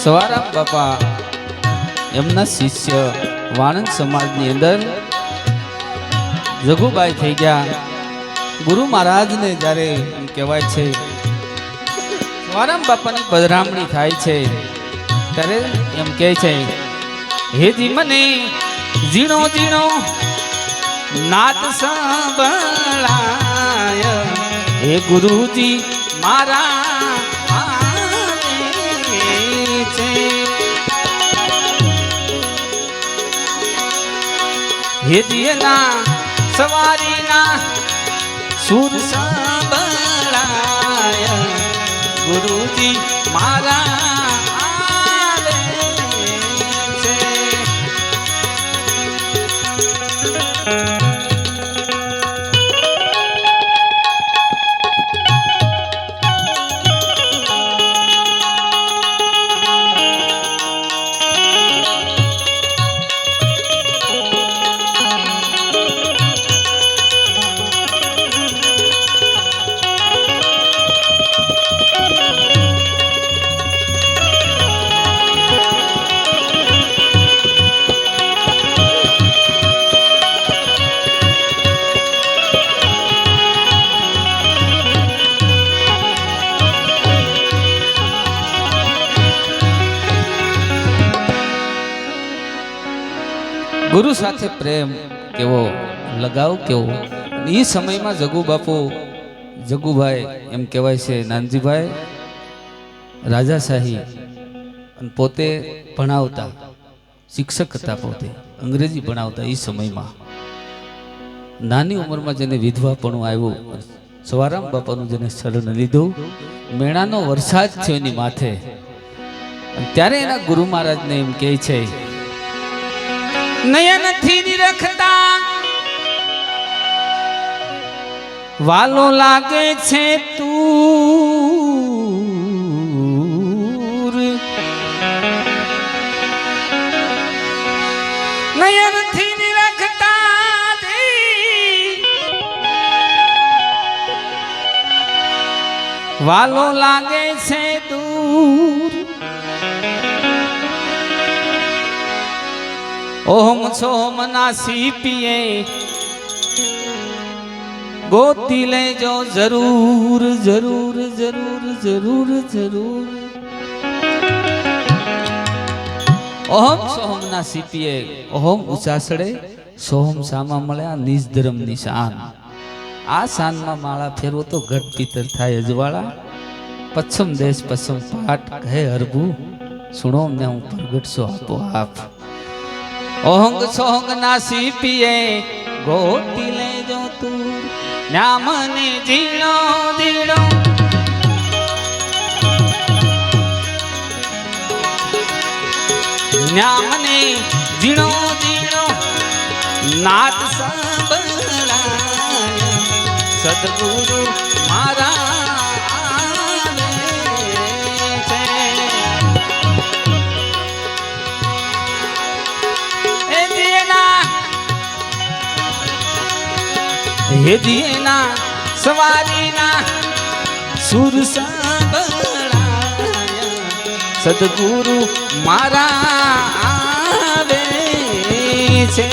સવારામ બાપા એમના શિષ્ય વાણંદ સમાજની અંદર જગુબાઈ થઈ ગયા. ગુરુ મહારાજને જ્યારે એમ કહેવાય છે સવારામ બાપાની પધરામણી થાય છે ત્યારે એમ કહે છે, હેજી મને ઝીણો ઝીણો નાદ સંભળાય, હે ગુરુજી મારા હેજીના સવારીના સુર સંભળાય, ગુરુજી મારા આવે છે. ગુરુ સાથે પ્રેમ કેવો, લગાવ કેવો. એ સમયમાં જગુ બાપુ જગુભાઈ એમ કહેવાય છે નાનજીભાઈ રાજાશાહી અને પોતે ભણાવતા શિક્ષક હતા, પોતે અંગ્રેજી ભણાવતા. એ સમયમાં નાની ઉંમરમાં જેને વિધવાપણું આવ્યું, સવારામ બાપાનું જેને શરણ લીધું, મેણાનો વરસાદ થયો એની માથે, ત્યારે એના ગુરુ મહારાજને એમ કહે છે, નયનથી નિરખતા વાલો લાગે છે તું, નયનથી નિરખતા વાલો લાગે છે દૂર, ઓમ સોમના સીપીએ ગોતી લેજો જરૂર જરૂર જરૂર જરૂર જરૂર. ઓમ સોમના સીપીએ, ઓમ ઉચાસડે સોમ સામા મળ્યા નિજ ધર્મની શાન. આ શાનમાં માળા ફેરવો તો ઘટ પિતર થાય અજવાળા, પચ્છમ દેશ પચ્છમ પાટ કહે હરબુ, સુણો ને હું પ્રગટશો આપો આપ. ઓંગ સોંગ ના સીપીએ ગોતી લેજો તું, નામને ઝીણો ઝીણો નામને ઝીણો ઝીણો નાદ સંભળાય, સદગુરુ મારા હેજીના સવારીના સુર સંભળાય, સદગુરુ મારા આવે છે.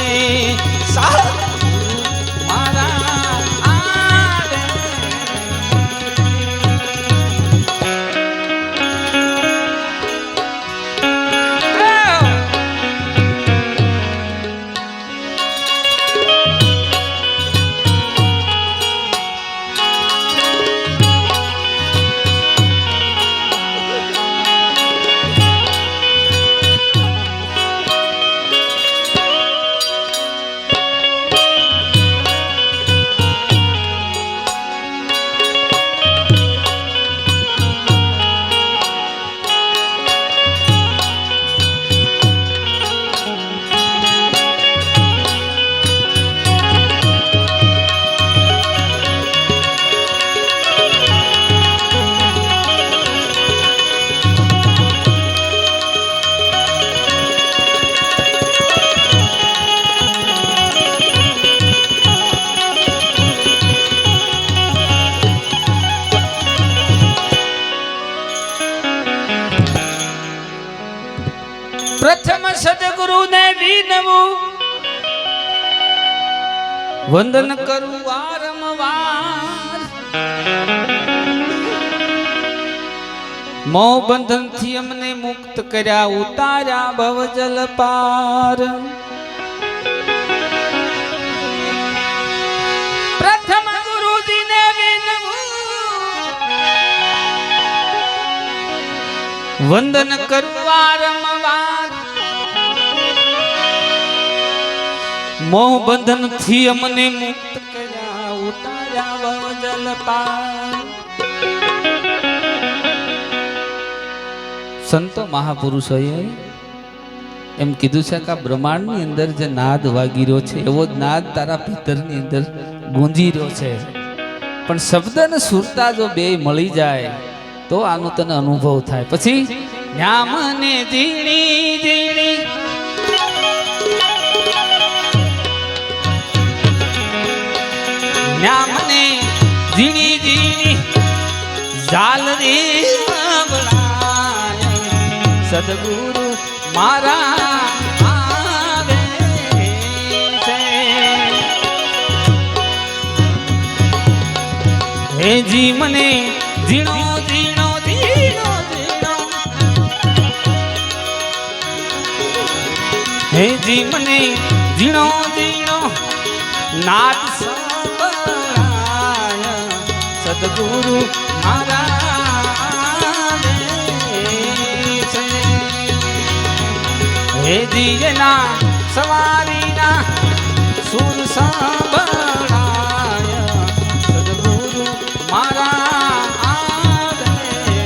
પ્રથમ સદગુરુને વિનવું, વંદન કરું વારંવાર. મોહ બંધનથી અમને મુક્ત કર્યા, ઉતાર્યા ભવજલ પાર. પ્રથમ ગુરુજીને વિનવું, વંદન કરું વારંવાર. મોહ બંધનથી અમને મુક્ત કર્યા, ઉતાર્યા ભવજલ પાર. સંતો મહાપુરુષોએ એમ કીધું છે કે આ બ્રહ્માંડની અંદર જે નાદ વાગી રહ્યો છે એવો જ નાદ તારા ભીતરની અંદર ગુંજી રહ્યો છે. પણ શબ્દ અને સુરતા જો બે મળી જાય તો આનો તને અનુભવ થાય. પછી ન્યામને ઝીણી ઝીણી ન્યામને ઝીણી ઝીણી ઝાલરી સદગુરુ મારા આવે છે. હેજી મને ઝીણો ઝીણો ઝીણો ઝીણો, હેજી મને ઝીણો ઝીણો નાદ સંભળાય. સદગુરુ મારા હે દિયના સવારીના સુર સાંભળાય. સદગુરુ મારા આવે છે.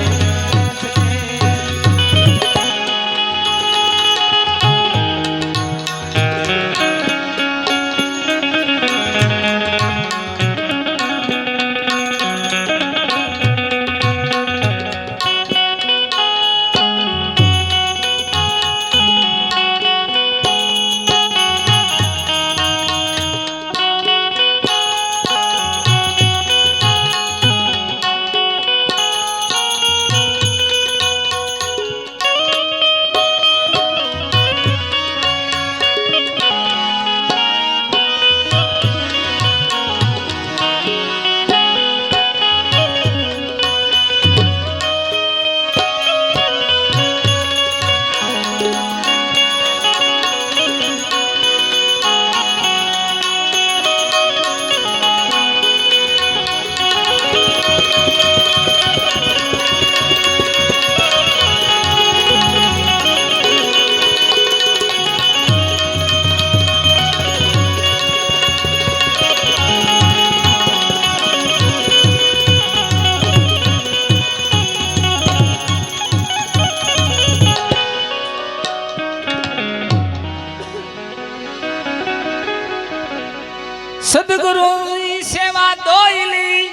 સદગુરુની સેવા દોયલી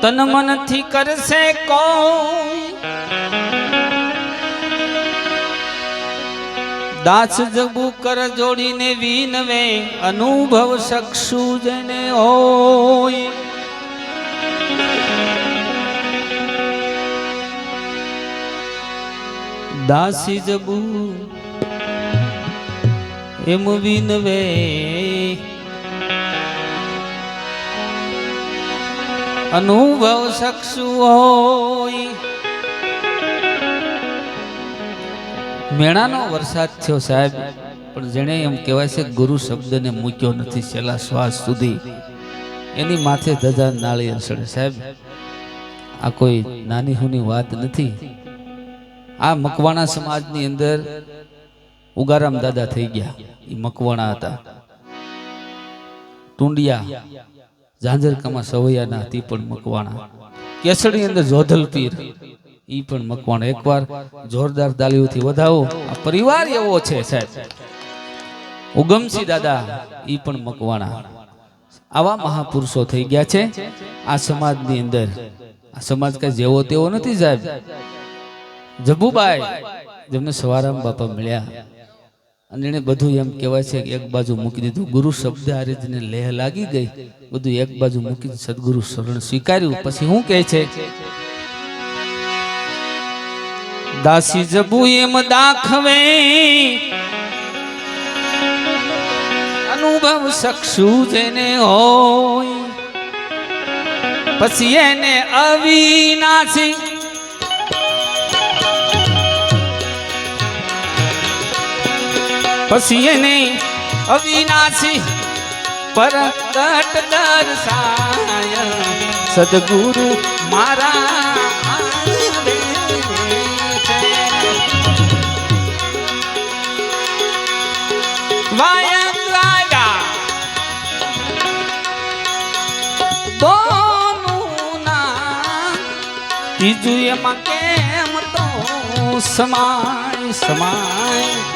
તન મનથી કરશે કોઈ. દાસ જબુ કર જોડીને વિનવે, અનુભવ શકશું જેને હોય. દાસી જબુ એમ વિનવે, અનુભવ શકશું હોય. મેણાનો વરસાદ થયો સાહેબ, પણ જેને એમ કહેવાય છે ગુરુ શબ્દને મૂક્યો નથી છેલ્લા શ્વાસ સુધી, એની માથે ધજા નાળી અસડે સાહેબ. આ કોઈ નાની હુની વાત નથી. આ મકવાણા સમાજની અંદર ઉગારામ દાદા થઈ ગયા, એ મકવાણા હતા. ટુંડિયા ઝાંઝરકામાં સવૈયાના હતી પણ મકવાણા. કેસડી અંદર જોધલ પીર ઈ પણ મકવાણા. એકવાર જોરદાર તાલીઓથી વધાવો. આ પરિવાર એવો છે સાહેબ. ઉગમસિંહ દાદા ઈ પણ મકવાણા. આવા મહાપુરુષો થઈ ગયા છે આ સમાજની અંદર. આ સમાજ કઈ જેવો તેવો નથી સાહેબ. જબુબાઈ જેમને સવારામ બાપા મળ્યા અને એને બધું એમ કહેવાય છે કે એક બાજુ મૂકી દીધું. ગુરુ શબ્દ આ રીતને લેહ લાગી ગઈ, બધું એક બાજુ મૂકી સદગુરુ શરણ સ્વીકાર્યું. પછી શું કહે છે? દાસી જબુ એમ દાખવે અનુભવ સક્ષુ જેને હોય પછી એને અવિનાશી પછી એને અવિનાશી પરકટ દર્શાય સદગુરુ મારા વાયક લાગા દોનું ના ત્રીજું એમાં કેમ તો સમાય સમાય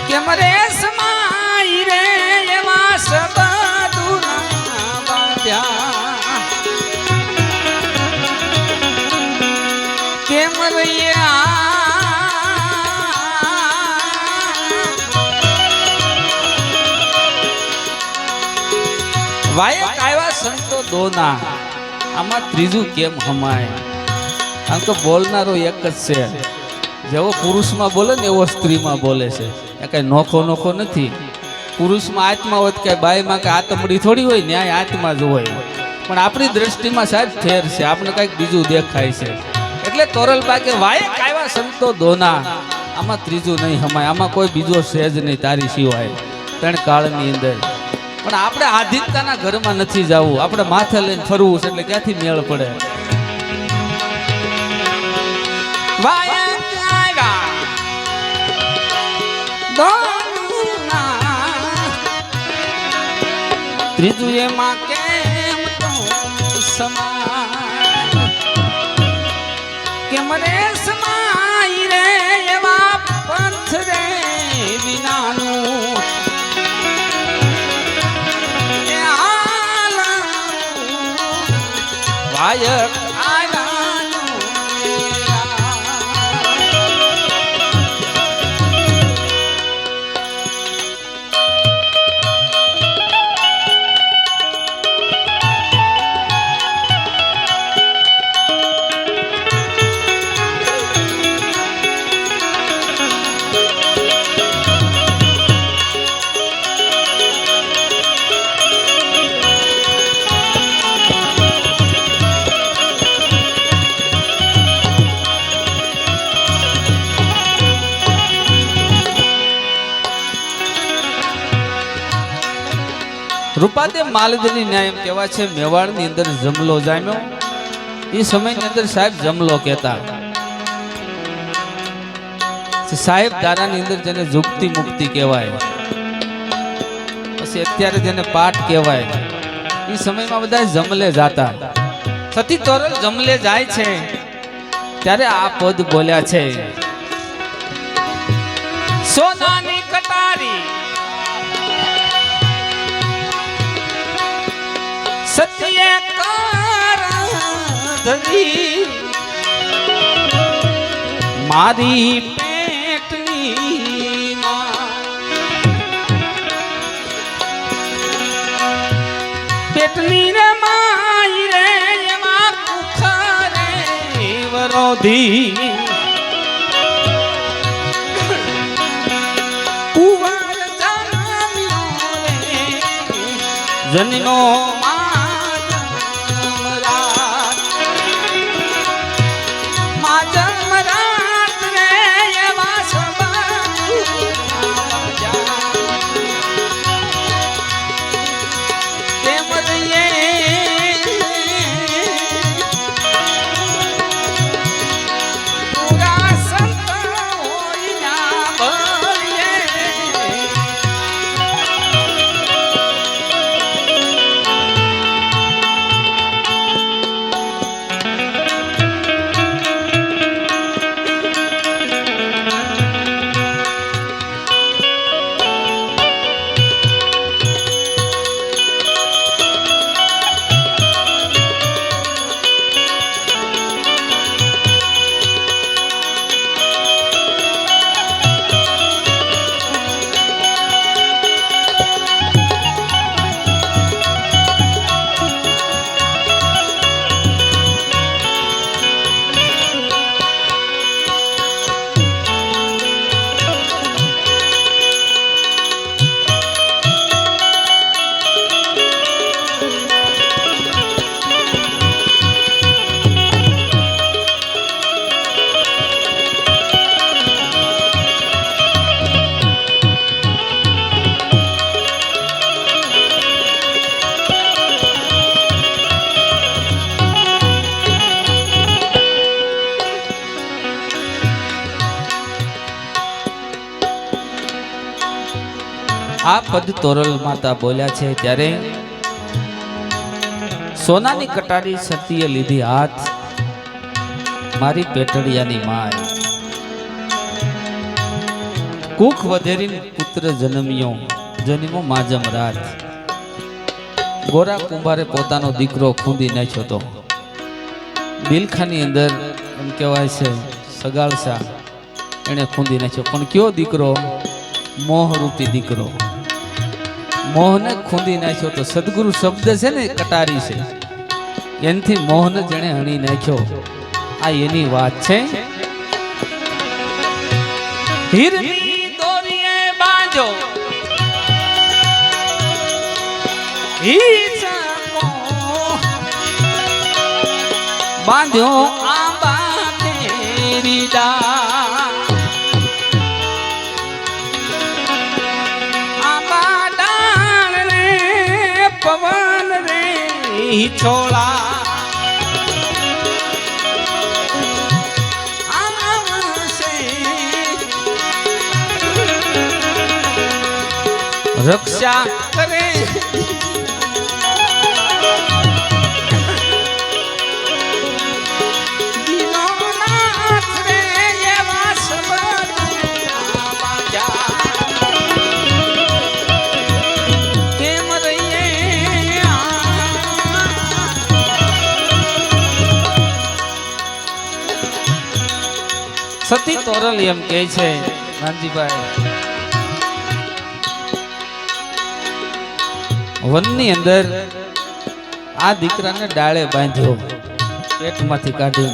કેમ રે સમાય રે એવા સબદુના બાંધ્યા કેમ રહ્યા વાયક આવ્યા સંતો દોના આમાં ત્રીજું કેમ હમાય આમ તો બોલનારો એક જ છે જેવો પુરુષમાં બોલે ને એવો સ્ત્રીમાં બોલે છે એ કઈ નોખો નોખો નથી પુરુષમાં આત્મા હોય કે બાઈમાં કે આતમડી થોડી હોય ન્યાય આત્મા જ હોય પણ આપણી દ્રષ્ટિમાં સાહેબ ફેર છે આપણે કંઈક બીજું દેખાય છે એટલે તોરલબા કે વાયક આવ્યા સંતો દોના આમાં ત્રીજું નહીં હમાય આમાં કોઈ બીજો સેજ નહીં તારી સિવાય ત્રણ કાળની અંદર પણ આપણે આધીનતાના ઘરમાં નથી જવું આપણે માથે લઈને ફરવું છે એટલે ક્યાંથી મેળ પડે ત્રીજું એમાં કેમ તો સમાય કેમ રે સમાય રે એવા પંથ રે વિનાનું વાયક રૂપાદેવ માલદીની ન્યાય એમ કહેવા છે મેવાડની અંદર જમલો જામ્યો એ સમયની અંદર સાહેબ જમલો કહેતા સાહેબ દારાની અંદર જેને જુક્તિ મુક્તિ કહેવાય પછી અત્યારે જેને પાઠ કહેવાય એ સમયમાં બધા જમલે જાતા સતી તોરલ જમલે જાય છે ત્યારે આ પદ બોલ્યા છે સોનાની કટારી સત્ય ધરી મારી પેટની પેટની રે માઈ રે એમાં કુખરે વરોધી કુંવર જન્મ્યો આ પદ તોરલ માતા બોલ્યા છે ત્યારે સોનાની કટારી સતીએ લીધી હાથ, મારી પેટડિયાની માય કુખ વધેરી પુત્ર જન્મ્યો, જન્મો માજમ રાત. ગોરા કુંભારે પોતાનો દીકરો ખૂંદી નાખ્યો હતો. બિલખાની અંદર એમ કહેવાય છે સગાળસા એને ખૂંદી નાખ્યો. પણ કયો દીકરો? મોહરૂપી દીકરો. મોહને ખૂંદી નાખ્યો. તો સદગુરુ શબ્દ છે ને કટારી છે, એનથી મોહને જેણે હણી નાખ્યો. આ એની વાત છે. હીરની દોરીએ બાંધો બાંધ્યો આંબા તેરી આંબા ડાળ રે પવન રે છોળા રક્ષા કરે સતી તોરલ એમ કહે છે નાનજીભાઈ, વનની અંદર આ દીકરાને ડાળે બાંધ્યો, પેટમાંથી કાઢી.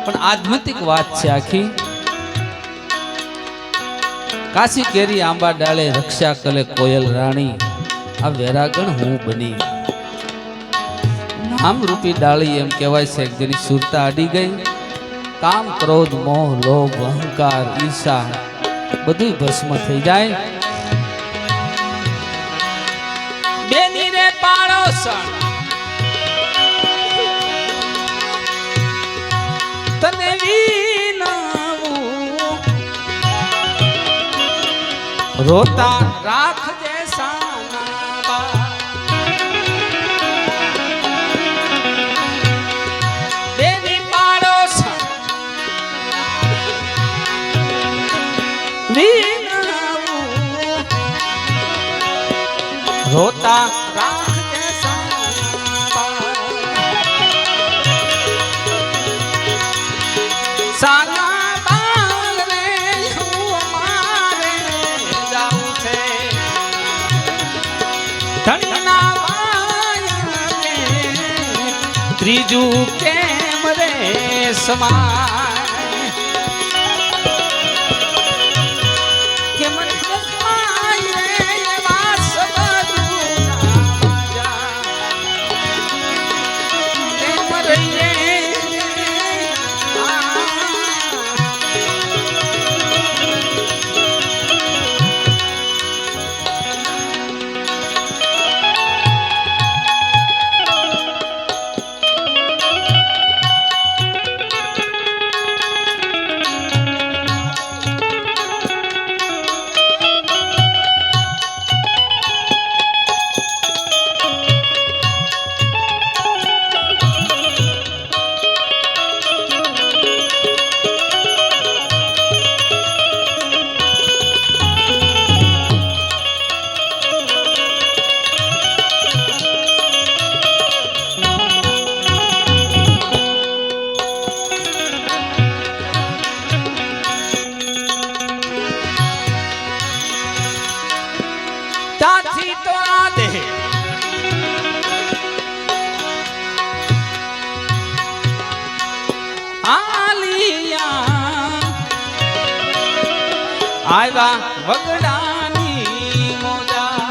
પણ આધ્યાત્મિક વાત છે આખી. કાશી કેરી આંબા ડાળે રક્ષા કલે કોયલ રાણી, આ વેરાગણ હું બની. નામ રૂપી ડાળી એમ કહેવાય છે જેની સુરતા અડી ગઈ. કામ ક્રોધ મોહ લોભ અહંકાર ઈર્ષા બધું ભસ્મ થઈ જાય. બેની રે પાડોસણ તને વિનાવું રોતા રાખજે સાના. બેની પાડોસણ રોતા રાખજે સાના બાલ રે હું મારે જાઉં છે ધણીના વાયા કે ત્રીજું કેમ રે સમાય. આવ્યા વગડાની મોજા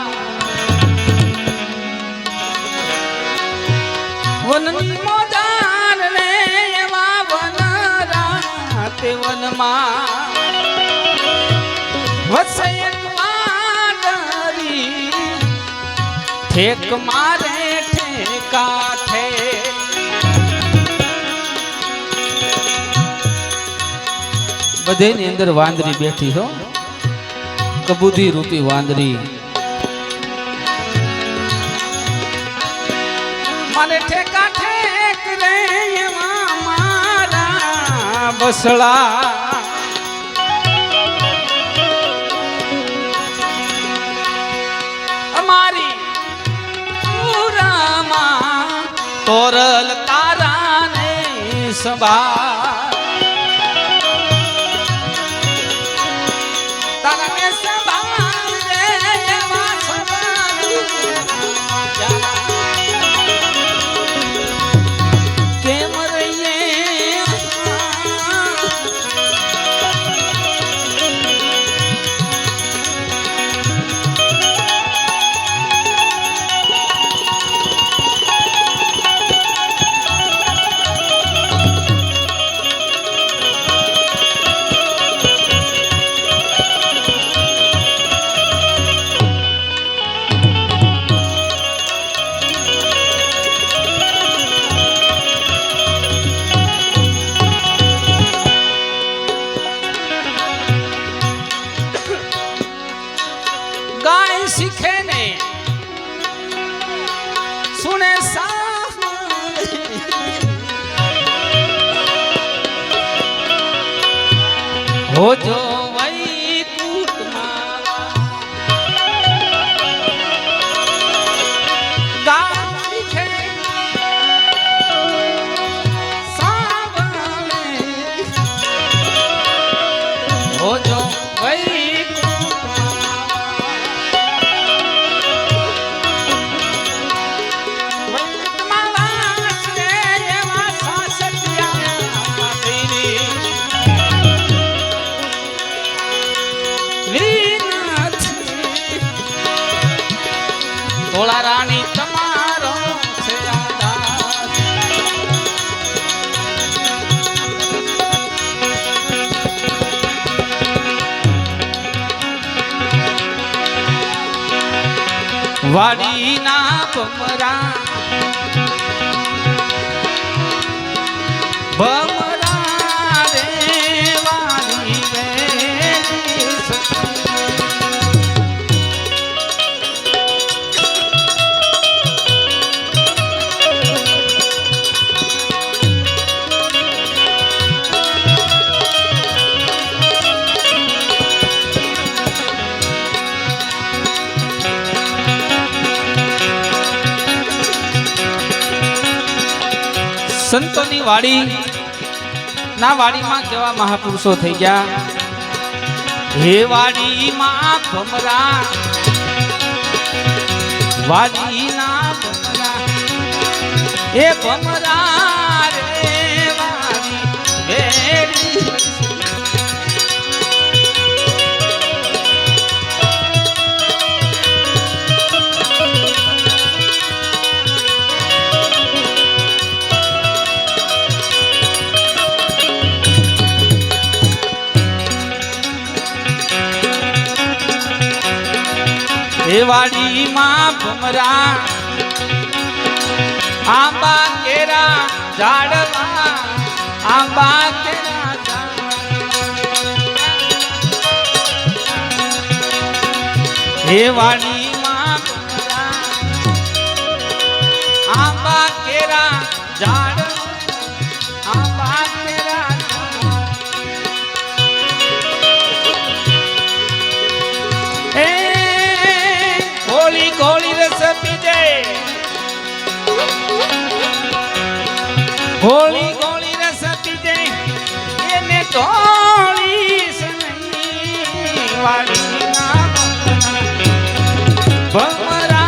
વનની મોજાર રે એવા વન રાતે વનમાં વસે એક વાદળી ઠેક મારે ઠેકા ઠે. બધેની અંદર વાંદરી બેઠી હો, કબૂધી રૂપી વાંદરી અમારે ઠેકા ઠેક રે એવા મારા બસડા અમારી પુરામાં તોરલ તારાને સંભાળ તારાને સંભાળ રે એવા સંભાળ કેમ રહીએ गाय सीखे ने सुने साफ हो जो वैकुंठ गाय सीखे सावले हो जो ભોળા રાણી તમારો છે આધાર વાડીના ભમરા ભમરા રે વાડી રે સંતોની વાડી ના વાડીમાં કેવા મહાપુરુષો થઈ ગયા હે વાડીમાં ભમરા વાડીના ભમરા એ ભમરા રે વાડી વેરી વાડીમાં ભમરા આંબા કેરા ઝાડવા આંબા કેરા હે વાડીમાં ભમરા આંબા કેરા ઝાડવા આંબા કેરા ગોળી રસ પીજે ગોળી ગોળી રસ પીજે એને ગોળી સની વાળી ના ભમરા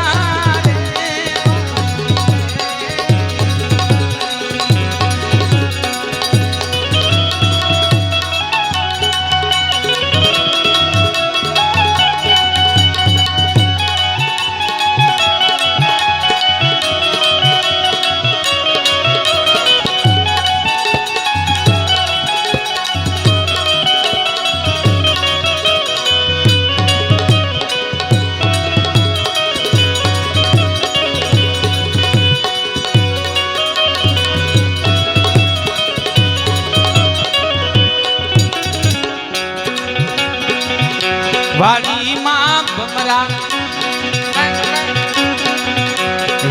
વાડીમાં ભમરા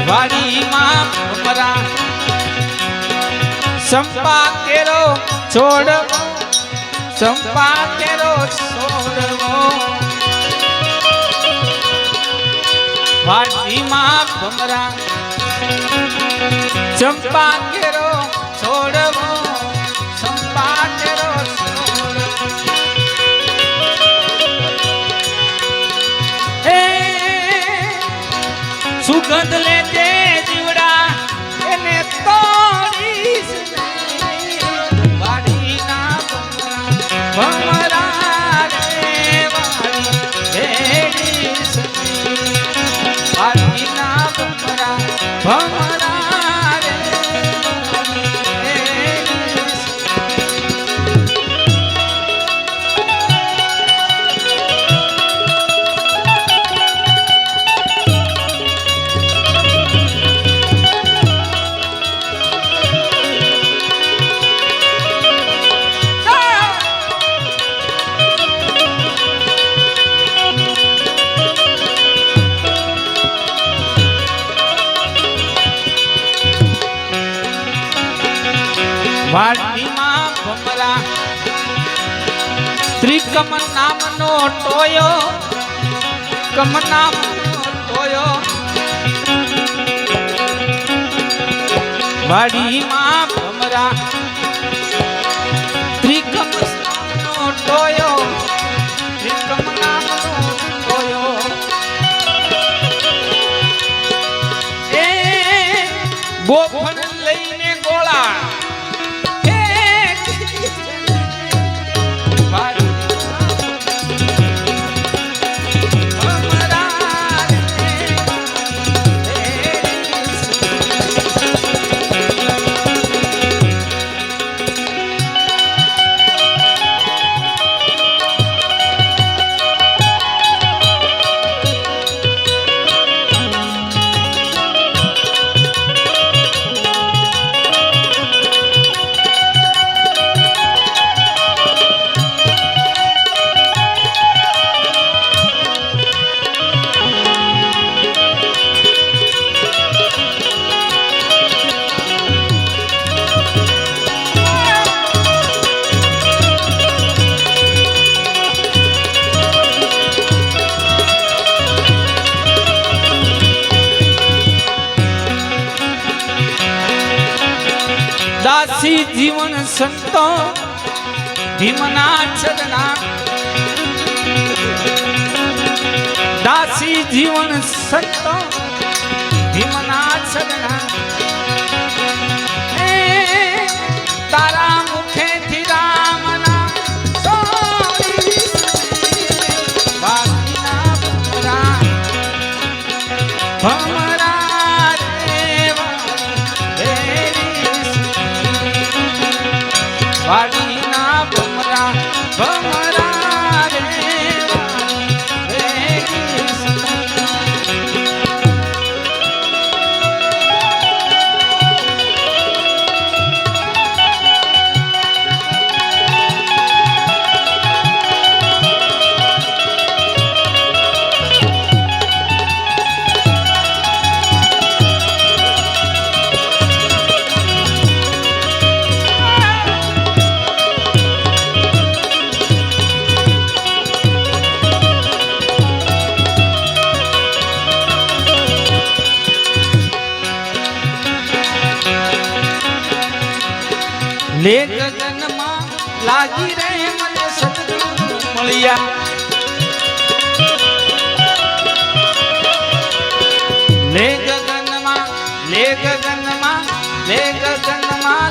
વાડીમાં ભમરા સંપા કેરો છોડવો સંપા કેરો છોડવો વાડીમાં ભમરા ચંપા કેરો છોડવો સંપા કેરો છોડવો હે સુગંધ લેતે જીવડા એને તોડીશ વાડીના ભમરા રે વાડી ભેડીશ વાડીના ભમરા ભમરા રે ભેડીશ વાડીમાં ભમરા ત્રિકમ નામનો ટોયો કમ નામનો ટોયો વાડીમાં ભમરા ત્રિકમ નામનો ટોયો ત્રિકમ નામનો ટોયો એ ગોફણ લઈને ગોળા દાસી જીવન સંતો ભીમના ચરણા દાસી જીવન સંતો ભીમના ચરણા તારા મુખેથી રામના બાકીના ભમરા ભમરા વાડીના ભમરા ભમરા રે લે ગગનમાં લાગી રે મને સદગુરુ મળ્યા લે ગગનમાં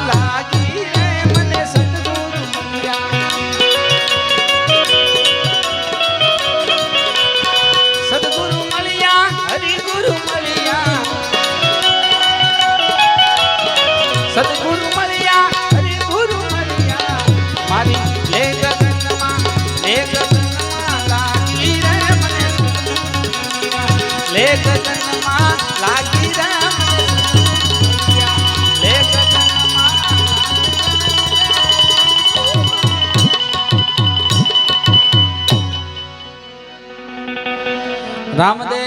લાગી રે મને સદગુરુ મળ્યા સદગુરુ મળ્યા હરિગુરુ મળ્યા સદગુરુ મળ્યા મારી લે ગગનમાં લાગી રે મને લે ગગનમાં લાગી રે લે ગગનમાં રામદેવ